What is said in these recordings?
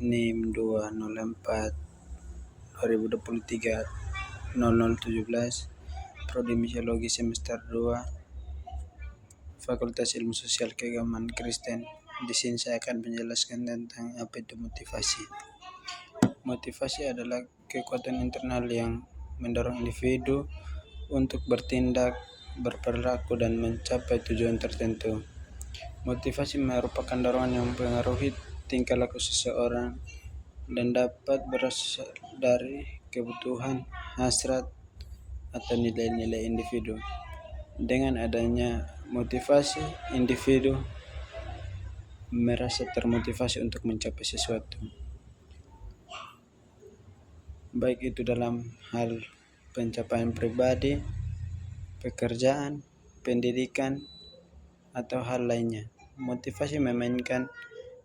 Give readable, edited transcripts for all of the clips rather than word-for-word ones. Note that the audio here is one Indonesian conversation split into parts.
NIM 204/2023/0017, Prodi Misiologi semester 2, Fakultas Ilmu Sosial Keagamaan Kristen. Di sini saya akan menjelaskan tentang apa itu motivasi. Motivasi adalah kekuatan internal yang mendorong individu untuk bertindak, berperilaku, dan mencapai tujuan tertentu. Motivasi merupakan dorongan yang mempengaruhi tingkah laku seseorang dan dapat berasal dari kebutuhan, hasrat, atau nilai-nilai individu. Dengan adanya motivasi, individu merasa termotivasi untuk mencapai sesuatu, baik itu dalam hal pencapaian pribadi, pekerjaan, pendidikan, atau hal lainnya. Motivasi memainkan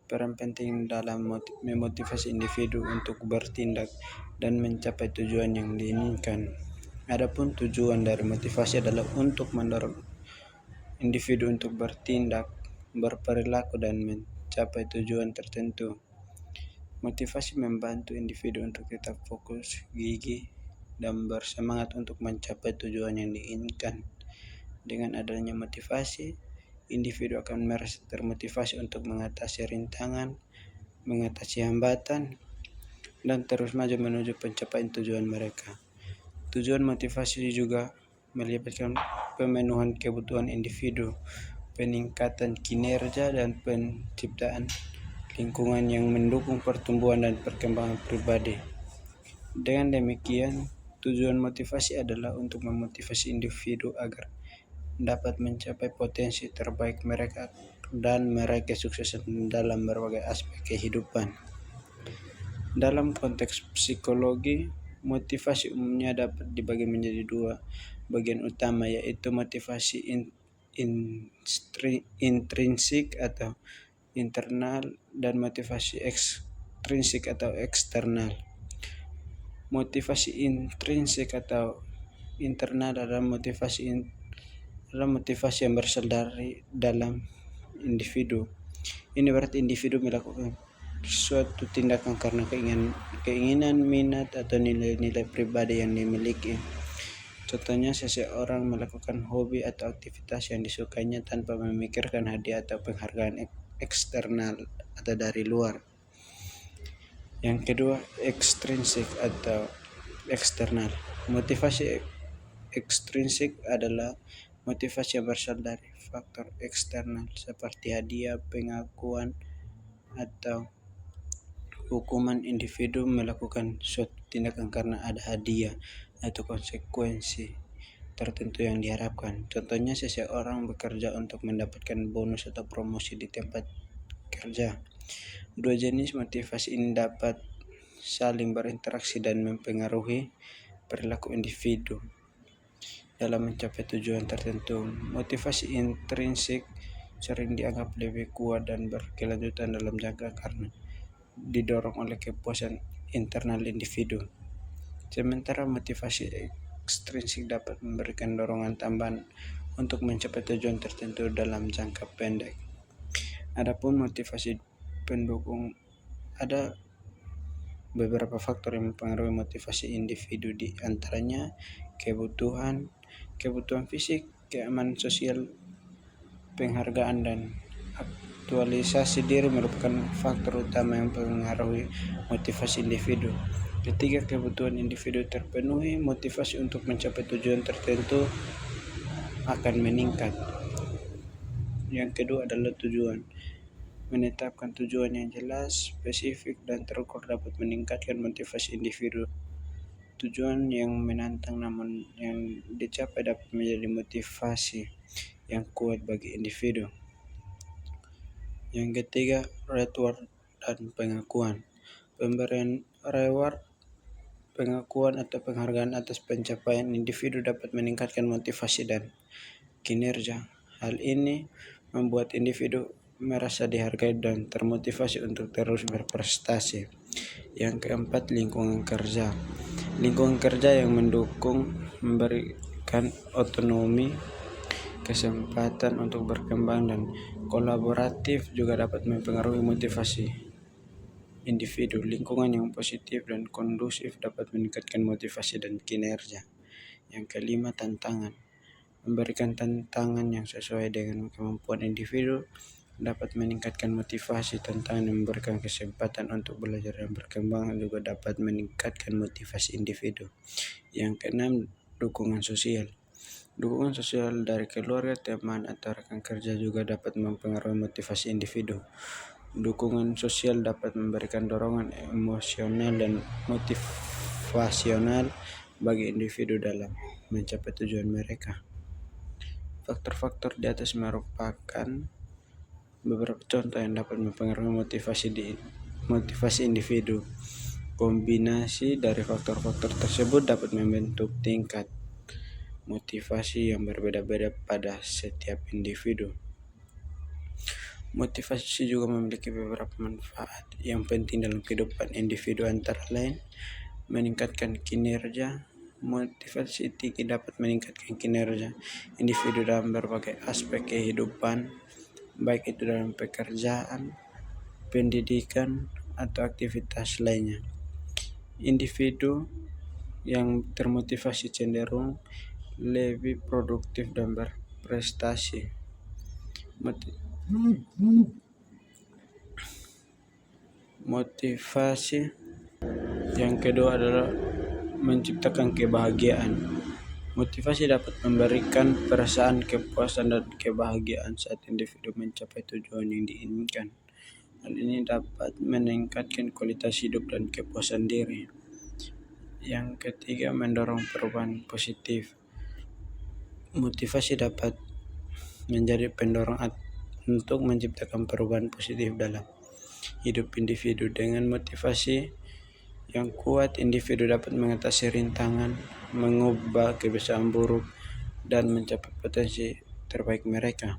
peran penting dalam memotivasi individu untuk bertindak dan mencapai tujuan yang diinginkan. Adapun tujuan dari motivasi adalah untuk mendorong individu untuk bertindak, berperilaku, dan mencapai tujuan tertentu. Motivasi membantu individu untuk tetap fokus, gigih, dan bersemangat untuk mencapai tujuan yang diinginkan. Dengan adanya motivasi, individu akan merasa termotivasi untuk mengatasi rintangan, mengatasi hambatan, dan terus maju menuju pencapaian tujuan mereka. Tujuan motivasi juga melibatkan pemenuhan kebutuhan individu, peningkatan kinerja, dan penciptaan lingkungan yang mendukung pertumbuhan dan perkembangan pribadi. Dengan demikian, tujuan motivasi adalah untuk memotivasi individu agar dapat mencapai potensi terbaik mereka dan meraih kesuksesan dalam berbagai aspek kehidupan. Dalam konteks psikologi, motivasi umumnya dapat dibagi menjadi dua bagian utama, yaitu motivasi intrinsik atau internal dan motivasi ekstrinsik atau eksternal. Motivasi intrinsik atau internal adalah motivasi yang berasal dari dalam individu. Ini berarti individu melakukan suatu tindakan karena keinginan, minat, atau nilai-nilai pribadi yang dimiliki. Contohnya, seseorang melakukan hobi atau aktivitas yang disukainya tanpa memikirkan hadiah atau penghargaan eksternal atau dari luar. Yang kedua, ekstrinsik atau eksternal. Motivasi ekstrinsik adalah motivasi yang berasal dari faktor eksternal seperti hadiah, pengakuan, atau hukuman. Individu melakukan suatu tindakan karena ada hadiah atau konsekuensi tertentu yang diharapkan. Contohnya, seseorang bekerja untuk mendapatkan bonus atau promosi di tempat kerja. Dua jenis motivasi ini dapat saling berinteraksi dan mempengaruhi perilaku individu dalam mencapai tujuan tertentu. Motivasi intrinsik sering dianggap lebih kuat dan berkelanjutan dalam jangka karena didorong oleh kepuasan internal individu. Sementara motivasi ekstrinsik dapat memberikan dorongan tambahan untuk mencapai tujuan tertentu dalam jangka pendek. Adapun motivasi pendukung, ada beberapa faktor yang mempengaruhi motivasi individu, di antaranya kebutuhan fisik, keamanan sosial, penghargaan, dan aktualisasi diri merupakan faktor utama yang mempengaruhi motivasi individu. Ketiga, kebutuhan individu terpenuhi, motivasi untuk mencapai tujuan tertentu akan meningkat. Yang kedua adalah tujuan. Menetapkan tujuan yang jelas, spesifik, dan terukur dapat meningkatkan motivasi individu. Tujuan yang menantang namun yang dicapai dapat menjadi motivasi yang kuat bagi individu. Yang ketiga, reward dan pengakuan. Pemberian reward, pengakuan, atau penghargaan atas pencapaian individu dapat meningkatkan motivasi dan kinerja. Hal ini membuat individu merasa dihargai dan termotivasi untuk terus berprestasi. Yang keempat, lingkungan kerja. Lingkungan kerja yang mendukung, memberikan otonomi, kesempatan untuk berkembang, dan kolaboratif juga dapat mempengaruhi motivasi individu. Lingkungan yang positif dan kondusif dapat meningkatkan motivasi dan kinerja. Yang kelima, tantangan. Memberikan tantangan yang sesuai dengan kemampuan individu dapat meningkatkan motivasi. Tantangan yang memberikan kesempatan untuk belajar dan berkembang juga dapat meningkatkan motivasi individu. Yang keenam, dukungan sosial. Dukungan sosial dari keluarga, teman, atau rekan kerja juga dapat mempengaruhi motivasi individu. Dukungan sosial dapat memberikan dorongan emosional dan motivasional bagi individu dalam mencapai tujuan mereka. Faktor-faktor di atas merupakan beberapa contoh yang dapat mempengaruhi motivasi individu. Kombinasi dari faktor-faktor tersebut dapat membentuk tingkat motivasi yang berbeda-beda pada setiap individu. Motivasi juga memiliki beberapa manfaat yang penting dalam kehidupan individu, antara lain meningkatkan kinerja. Motivasi tinggi dapat meningkatkan kinerja individu dalam berbagai aspek kehidupan, baik itu dalam pekerjaan, pendidikan, atau aktivitas lainnya. Individu yang termotivasi cenderung lebih produktif dan berprestasi. Motivasi yang kedua adalah menciptakan kebahagiaan. Motivasi dapat memberikan perasaan kepuasan dan kebahagiaan saat individu mencapai tujuan yang diinginkan. Hal ini dapat meningkatkan kualitas hidup dan kepuasan diri. Yang ketiga, mendorong perubahan positif. Motivasi dapat menjadi pendorong untuk menciptakan perubahan positif dalam hidup individu. Dengan motivasi yang kuat, individu dapat mengatasi rintangan, mengubah kebiasaan buruk, dan mencapai potensi terbaik mereka.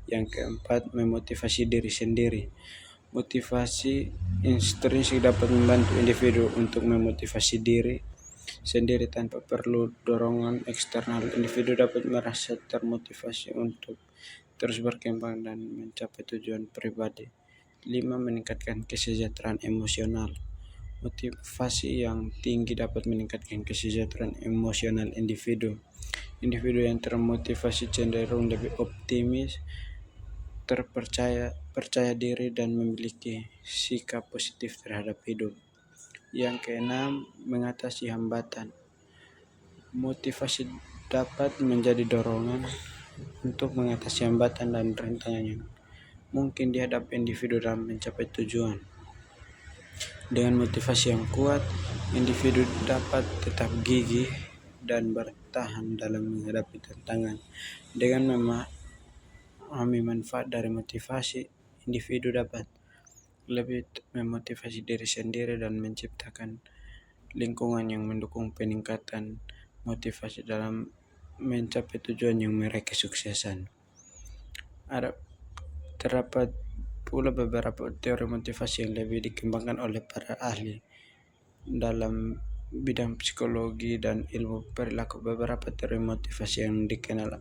Yang keempat, memotivasi diri sendiri. Motivasi intrinsik dapat membantu individu untuk memotivasi diri sendiri tanpa perlu dorongan eksternal. Individu dapat merasa termotivasi untuk terus berkembang dan mencapai tujuan pribadi. 5. Meningkatkan kesejahteraan emosional. Motivasi yang tinggi dapat meningkatkan kesejahteraan emosional individu. Individu yang termotivasi cenderung lebih optimis, percaya diri, dan memiliki sikap positif terhadap hidup. Yang keenam, mengatasi hambatan. Motivasi dapat menjadi dorongan untuk mengatasi hambatan dan rintangan yang mungkin dihadapi individu dalam mencapai tujuan. Dengan motivasi yang kuat, individu dapat tetap gigih dan bertahan dalam menghadapi tantangan. Dengan memahami manfaat dari motivasi, individu dapat lebih memotivasi diri sendiri dan menciptakan lingkungan yang mendukung peningkatan motivasi dalam mencapai tujuan yang meraih kesuksesan. Terdapat pula beberapa teori motivasi yang lebih dikembangkan oleh para ahli dalam bidang psikologi dan ilmu perilaku. Beberapa teori motivasi yang dikenal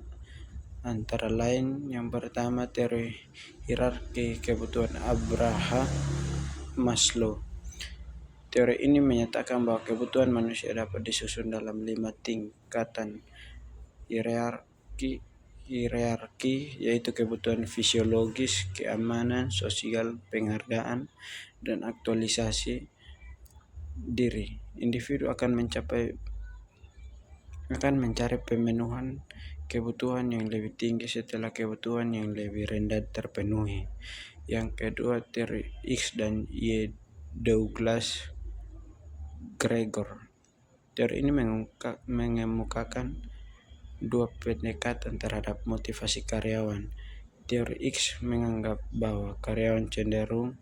antara lain, yang pertama, teori hierarki kebutuhan Abraham Maslow. Teori ini menyatakan bahwa kebutuhan manusia dapat disusun dalam 5 tingkatan hierarki, yaitu kebutuhan fisiologis, keamanan, sosial, penghargaan, dan aktualisasi diri. Individu akan mencari pemenuhan kebutuhan yang lebih tinggi setelah kebutuhan yang lebih rendah terpenuhi. Yang kedua, teori X dan Y Douglas Gregor. Teori ini mengemukakan dua pendekatan terhadap motivasi karyawan. Teori X menganggap bahwa karyawan cenderung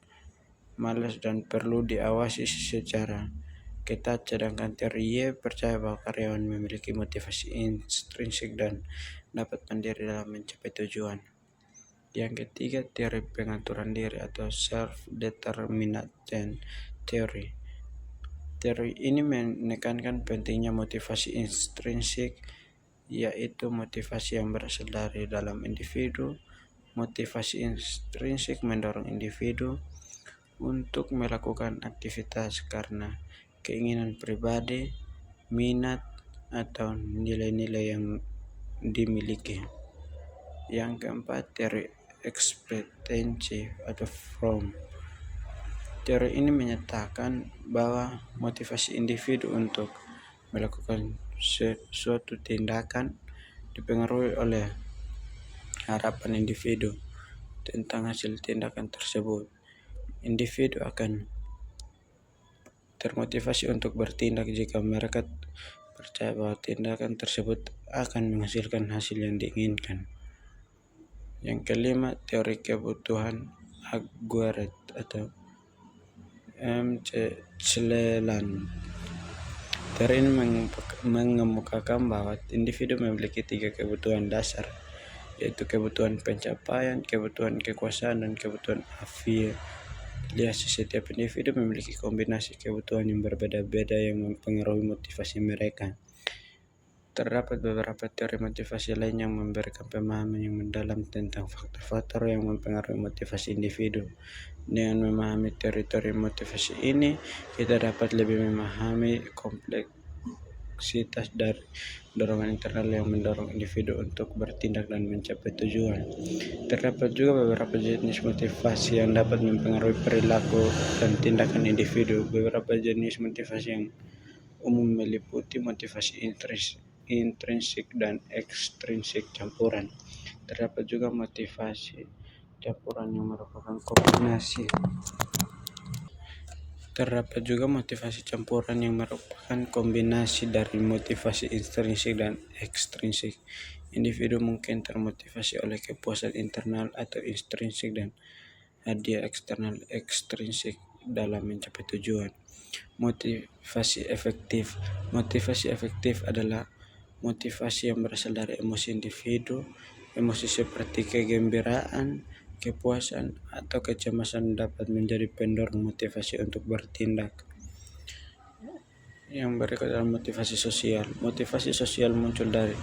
malas dan perlu diawasi secara ketat, sedangkan teori Y percaya bahwa karyawan memiliki motivasi intrinsik dan dapat mandiri dalam mencapai tujuan. Yang ketiga, teori pengaturan diri atau self-determination theory. Teori ini menekankan pentingnya motivasi intrinsik, yaitu motivasi yang berasal dari dalam individu. Motivasi intrinsik mendorong individu untuk melakukan aktivitas karena keinginan pribadi, minat, atau nilai-nilai yang dimiliki. Yang keempat, teori eksistensi atau from. Teori ini menyatakan bahwa motivasi individu untuk melakukan suatu tindakan dipengaruhi oleh harapan individu tentang hasil tindakan tersebut. Individu akan termotivasi untuk bertindak jika mereka percaya bahwa tindakan tersebut akan menghasilkan hasil yang diinginkan. Yang kelima, teori kebutuhan Agueret atau Celelan. Teori ini mengemukakan bahwa individu memiliki 3 kebutuhan dasar, yaitu kebutuhan pencapaian, kebutuhan kekuasaan, dan kebutuhan afiliasi. Setiap individu memiliki kombinasi kebutuhan yang berbeda-beda yang mempengaruhi motivasi mereka. Terdapat beberapa teori motivasi lain yang memberikan pemahaman yang mendalam tentang faktor-faktor yang mempengaruhi motivasi individu. Dengan memahami teori-teori motivasi ini, kita dapat lebih memahami kompleksitas dari dorongan internal yang mendorong individu untuk bertindak dan mencapai tujuan. Terdapat juga beberapa jenis motivasi yang dapat mempengaruhi perilaku dan tindakan individu. Beberapa jenis motivasi yang umum meliputi motivasi intrinsik dan ekstrinsik campuran. Terdapat juga motivasi campuran yang merupakan kombinasi. Terdapat juga motivasi campuran yang merupakan kombinasi dari motivasi intrinsik dan ekstrinsik. Individu mungkin termotivasi oleh kepuasan internal atau intrinsik dan hadiah eksternal ekstrinsik dalam mencapai tujuan. Motivasi efektif. Motivasi efektif adalah motivasi yang berasal dari emosi individu. Emosi seperti kegembiraan, kepuasan, atau kecemasan dapat menjadi pendorong motivasi untuk bertindak. Yang berikut adalah motivasi sosial. Motivasi sosial muncul dari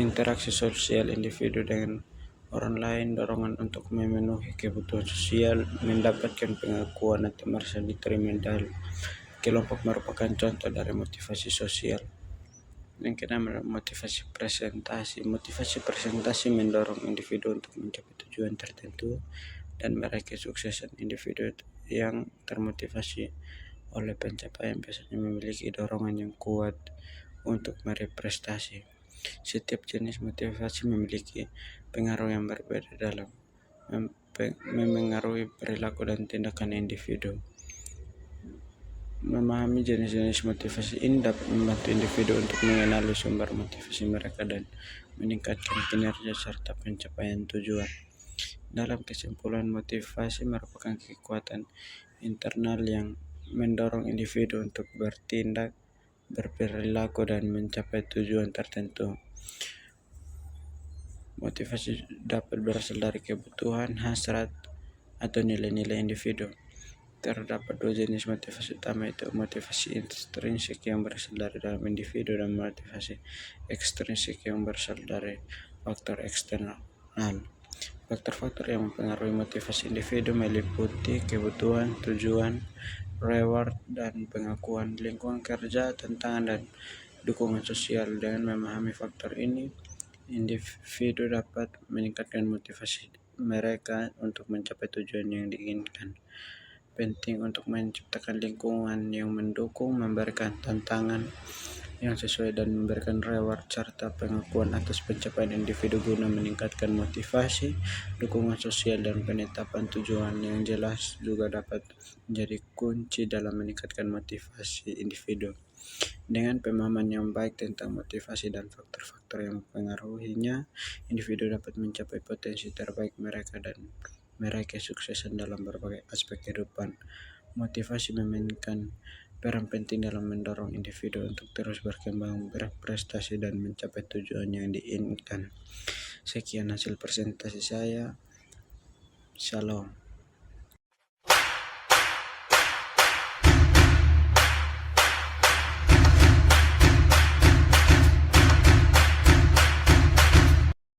interaksi sosial individu dengan orang lain. Dorongan untuk memenuhi kebutuhan sosial, mendapatkan pengakuan, atau merasa diterima dalam kelompok merupakan contoh dari motivasi sosial. Yang keenam adalah motivasi presentasi. Motivasi presentasi mendorong individu untuk mencapai tujuan tertentu dan meraih kesuksesan. Individu yang termotivasi oleh pencapaian biasanya memiliki dorongan yang kuat untuk meraih prestasi. Setiap jenis motivasi memiliki pengaruh yang berbeda dalam memengaruhi perilaku dan tindakan individu. Memahami jenis-jenis motivasi ini dapat membantu individu untuk mengenali sumber motivasi mereka dan meningkatkan kinerja serta pencapaian tujuan. Dalam kesimpulan, motivasi merupakan kekuatan internal yang mendorong individu untuk bertindak, berperilaku, dan mencapai tujuan tertentu. Motivasi dapat berasal dari kebutuhan, hasrat, atau nilai-nilai individu. Terdapat 2 jenis motivasi utama, yaitu motivasi intrinsik yang berasal dari dalam individu dan motivasi ekstrinsik yang berasal dari faktor eksternal. Faktor-faktor yang mempengaruhi motivasi individu meliputi kebutuhan, tujuan, reward, dan pengakuan, lingkungan kerja, tantangan, dan dukungan sosial. Dengan memahami faktor ini, individu dapat meningkatkan motivasi mereka untuk mencapai tujuan yang diinginkan. Penting untuk menciptakan lingkungan yang mendukung, memberikan tantangan yang sesuai, dan memberikan reward serta pengakuan atas pencapaian individu guna meningkatkan motivasi. Dukungan sosial dan penetapan tujuan yang jelas juga dapat menjadi kunci dalam meningkatkan motivasi individu. Dengan pemahaman yang baik tentang motivasi dan faktor-faktor yang mempengaruhinya, individu dapat mencapai potensi terbaik mereka dan meraih kesuksesan dalam berbagai aspek kehidupan. Motivasi memainkan peran penting dalam mendorong individu untuk terus berkembang, berprestasi, dan mencapai tujuan yang diinginkan. Sekian hasil presentasi saya. Shalom.